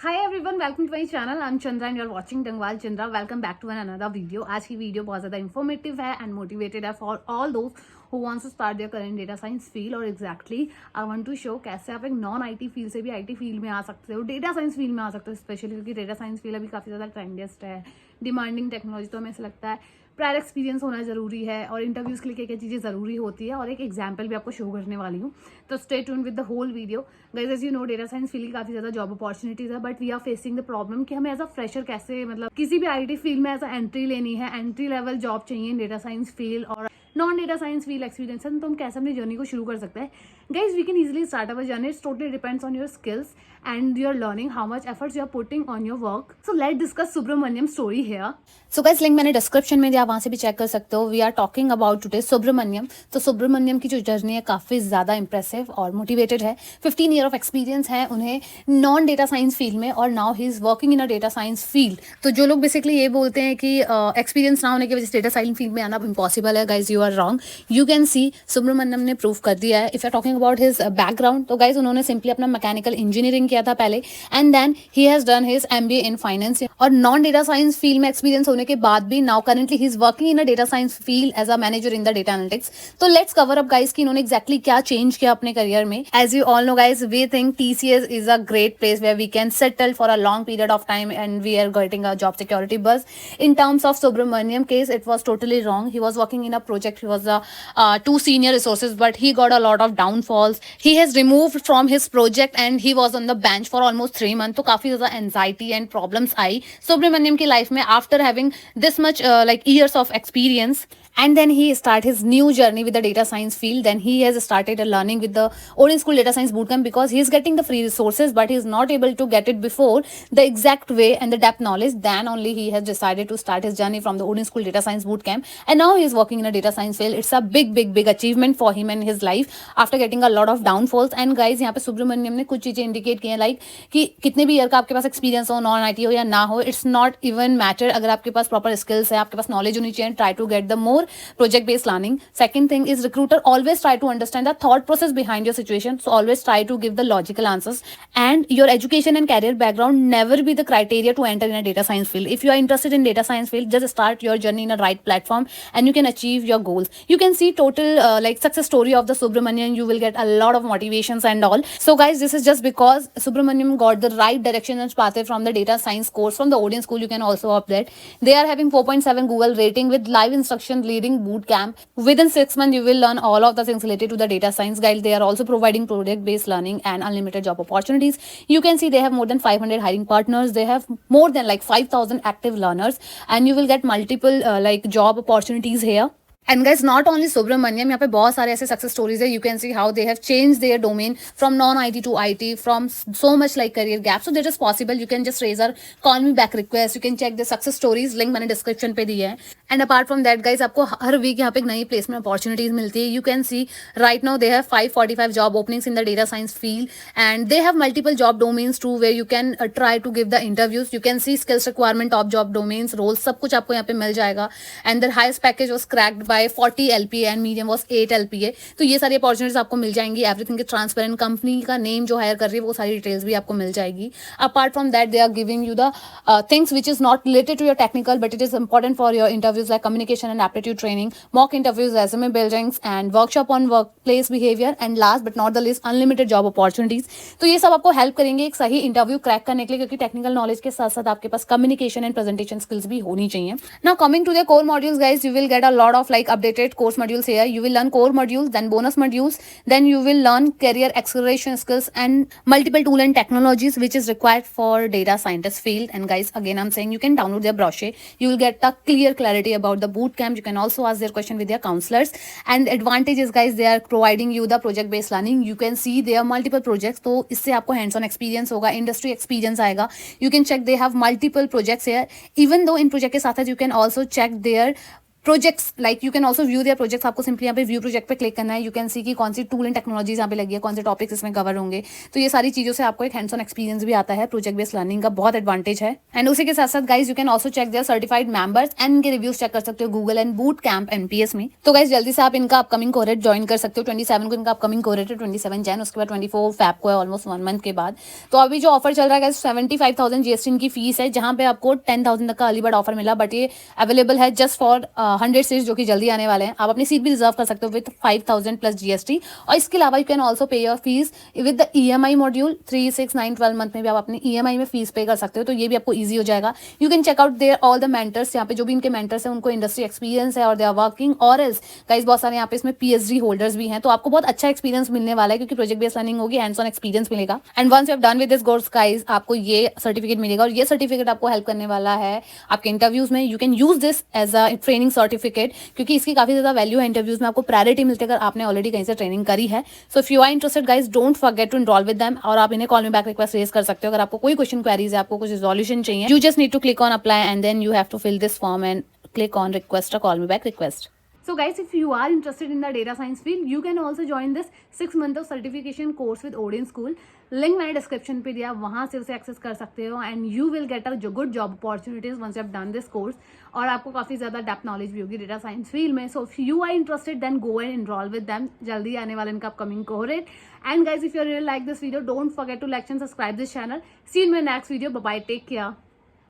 Hi everyone, welcome to my channel. I am Chandra and you are watching Dangwal Chandra. Welcome back to another video. आज की video बहुत ज़्यादा informative है and motivated है for all those who wants to start their current data science field. और exactly I want to show कैसे आप एक नॉन आईटी फील्ड से भी आईटी फील्ड में आ सकते हो, डेटा साइंस फील्ड में आ सकते हो स्पेशली, क्योंकि डेटा साइंस फील्ड अभी काफ़ी ज़्यादा ट्रेंडेस्ट है, डिमांडिंग टेक्नोलॉजी। तो हमें ऐसा लगता है प्रायर एक्सपीरियंस होना जरूरी है और इंटरव्यूज़ के लिए क्या क्या चीज़ें ज़रूरी होती है, और एक एग्जाम्पल भी आपको शो करने वाली हूँ। तो stay tuned with the whole video guys. As you know, data science field की काफ़ी ज़्यादा जॉब अपॉर्चुनिटीज़ है, but we are facing the problem कि हमें एज अ फ्रेशर कैसे, मतलब किसी भी आईटी फील्ड में एज अ एंट्री लेनी है, एंट्री लेवल जॉब चाहिए इन डेटा साइंस फील्ड और non data science field experience है, तो हम कैसे अपनी जर्नी को शुरू कर सकते हैं। Guys we can easily start our journey. It's totally depends on your skills and you're learning how much efforts you're putting on your work. So let's discuss Subramaniam story here. So guys, link मैंने description में दिया, वहाँ से भी check कर सकते हो। We are talking about today Subramaniam. तो सुब्रमण्यम की जो जर्नी है काफ़ी ज़्यादा इंप्रेसिव और मोटिवेटेड है। 15 ईयर ऑफ एक्सपीरियंस है उन्हें नॉन डेटा साइंस फील्ड में, और now he is working in a data science field. तो जो लोग बेसिकली ये बोलते हैं कि एक्सपीरियंस ना होने की वजह से डेटा साइंस फील्ड में आना इम्पॉसिबल है, guys you are wrong. You can see Subramaniam ने प्रूव कर दिया है। If you are talking about his background, तो गाइज उन्होंने सिंपली अपना मैकेनिकल इंजीनियरिंग किया था पहले, and then he has done his MBA in finance. और नॉन डेटा साइंस फील्ड में एक्सपीरियंस होने के बाद भी now currently he is working in a data science field as a manager in the data analytics. तो let's cover up guys कि इन्होंने exactly क्या change किया अपने career में. As you all know guys, we think TCS is a great place where we can settle for a long period of time and we are getting a job security. But in terms of Subramaniam case, it was totally wrong. He was working in a project. He was two senior resources, but he got a lot of downfalls. He has removed from his project and he was on the bench for almost 3 months. तो काफी ज़्यादा anxiety and problems I Subramaniam की life में after having this much like years of experience. And then he start his new journey with the data science field. Then he has started learning with the Odin School Data Science Bootcamp, because he is getting the free resources but he is not able to get it before the exact way and the depth knowledge. Then only he has decided to start his journey from the Odin School Data Science Bootcamp, and now he is working in a data science field. It's a big achievement for him in his life after getting a lot of downfalls. And guys, यहाँ पे सुब्रमण्यम ने कुछ चीजें indicate की हैं, like कि कितने भी ईयर का आपके पास एक्सपीरियंस हो, नॉन आईटी हो या ना हो, इट्स नॉट इवन मैटर। अगर आपके पास प्रॉपर स्किल्स है, आपके पास नॉलेज होनी चाहिए, try to get the more project based learning. Second thing is recruiter always try to understand the thought process behind your situation, so always try to give the logical answers. And your education and career background never be the criteria to enter in a data science field. If you are interested in data science field, just start your journey in a right platform and you can achieve your goals. You can see total like success story of the Subramanian. You will get a lot of motivations and all. So guys, this is just because Subramaniam got the right direction and path from the data science course from the Odin School. You can also opt that. They are having 4.7 Google rating with live instruction leading boot camp. Within 6 months, you will learn all of the things related to the data science. Guys, they are also providing project-based learning and unlimited job opportunities. You can see they have more than 500 hiring partners. They have more than like 5,000 active learners, and you will get multiple like job opportunities here. And guys not only Subramaniam, यहाँ पे बहुत सारे ऐसे success stories है. You can see how they have change their domain from non IT to IT, from so much like career gap. So that is possible. You can just raise our call me back request. You can check the success stories, link मैंने description पे दी है. And apart from that guys, आपको हर week यहाँ पे एक नई प्लेसमेंट अपॉर्चुनिटीज मिलती है. You can see right now they have 545 job openings in the data science field, and they have multiple job domains to where you can try to give the interviews. You can see skills requirement of job domains, roles, सब कुछ आपको यहाँ पे मिल जाएगा. And the highest package was cracked by 40 LPA and medium was 8 LPA. तो ये सारी अपॉर्चुनिटीज आपको मिल जाएंगी. Everything is transparent. कंपनी का नेम जो हायर कर रही है वो सारी डिटेल्स भी आपको मिल जाएगी. Apart from that, they are giving you the things which is not related to your technical, but it is important for your interviews like communication and aptitude training, mock interviews, resume buildings and workshop on work place behaviour, and last but not the least unlimited job opportunities. तो ये सब आपको help करेंगे एक सही interview crack करने के लिए, क्योंकि टेक्निकल नॉलेज के साथ साथ आपके पास कम्युनिकेशन एंड प्रेजेंटेशन स्किल्स भी होनी चाहिए. Now coming to the core modules guys, you will get a lot of like updated course modules here. You will learn core modules, then bonus modules, then you will learn career acceleration skills and multiple tool and technologies which is required for data scientist field. And guys, again I'm saying you can download their brochure. You will get a clear clarity about the boot camp. You can also ask their question with their counselors. And the advantage is guys, they are providing you the project based learning. You can see there are multiple projects, तो इससे आपको hands on experience होगा, industry experience आएगा. You can check they have multiple projects here. Even though in project के साथ you can also check their projects, like you can also view their projects. आपको simply यहाँ पे view project पे click करना है। You can सी कि कौन सी टूल एंड टेक्नोलॉजीज यहाँ पे लगी है, कौन से टॉपिक्स इसमें कवर होंगे। तो ये सारी चीज़ों से आपको एक हैंड्स ऑन एक्सपीरियंस भी आता है। प्रोजेक्ट बेस्ड लर्निंग का बहुत एडवांटेज है। एंड उसी के साथ साथ guys you can also check their certified members and इनके रिव्यूज चेक कर सकते हो Google and boot camp NPS में। तो गाइज जल्दी से आप इनका अपकमिंग कोरेट ज्वाइन कर सकते हो। 27 को इनका अपकमिंग कोरेट है, 27 जैन, उसके बाद 24 फैब को है, ऑलमोस्ट 1 मंथ के बाद। तो अभी जो ऑफर चल रहा है गाइज 75,000 GST इनकी फीस है, जहाँ पे आपको 10,000 तक का अर्ली बर्ड ऑफर मिला, बट ये अवेलेबल है जस्ट फॉर 100 सीट्स जो कि जल्दी आने वाले हैं। आप अपनी सीट भी रिजर्व कर सकते हो विद 5,000 प्लस GST। और इसके अलावा यू कैन ऑल्सो पे your fees with the EMI module 3, 6, 9, 12 month में भी आप अपनी EMI में फीस पे कर सकते हो। तो ये भी आपको ईजी हो जाएगा। You can check out their all the mentors, यहाँ पे जो भी इनके मेंटर्स हैं उनको इंडस्ट्री एक्सपीरियंस है और दे आर वर्किंग, और एल्स गाइस बहुत सारे यहाँ पे इसमें PhD होल्डर्स भी हैं। तो आपको बहुत अच्छा एक्सपीरियंस मिलने वाला है, क्योंकि प्रोजेक्ट बेस्ड लर्निंग होगी, हैंड्स ऑन एक्सपीरियंस मिलेगा। And once you have done with this course guys, आपको ये सर्टिफिकेट मिलेगा, और ये सर्टिफिकेट आपको हेल्प करने वाला है आपके इंटरव्यूज में। You can use this as a training certificate, क्योंकि इसकी काफी ज्यादा वैल्यू है इंटरव्यूज में, आपको प्रायोरिटी मिलती है अगर आपने ऑलरेडी कहीं से ट्रेनिंग करी है। So if you are interested guys, don't forget to enrol with them, और आप इन्हें कॉल में बैक रिक्वेस्ट रेज कर सकते हो। अगर आपको कोई क्वेश्चन क्वेरीज है, आपको कुछ रिजोल्यूशन चाहिए, you just need to click on apply and then you have to fill this form and click on request a call me back request. So guys, if you are interested in the data science field, you can also join this 6 month of certification course with Odin School. Link मैंने description पे दिया, वहाँ से उसे access कर सकते हो and you will get a good job opportunities once you have done this course. और आपको काफ़ी ज़्यादा डेप्थ नॉलेज भी होगी डेटा साइंस फील्ड में। So if you are interested then go and enrol with them. जल्दी आने वाला इनका अपकमिंग कोरेट। And guys if you really like this video, don't forget to like and subscribe this channel. See in my next video. Bye bye, take care.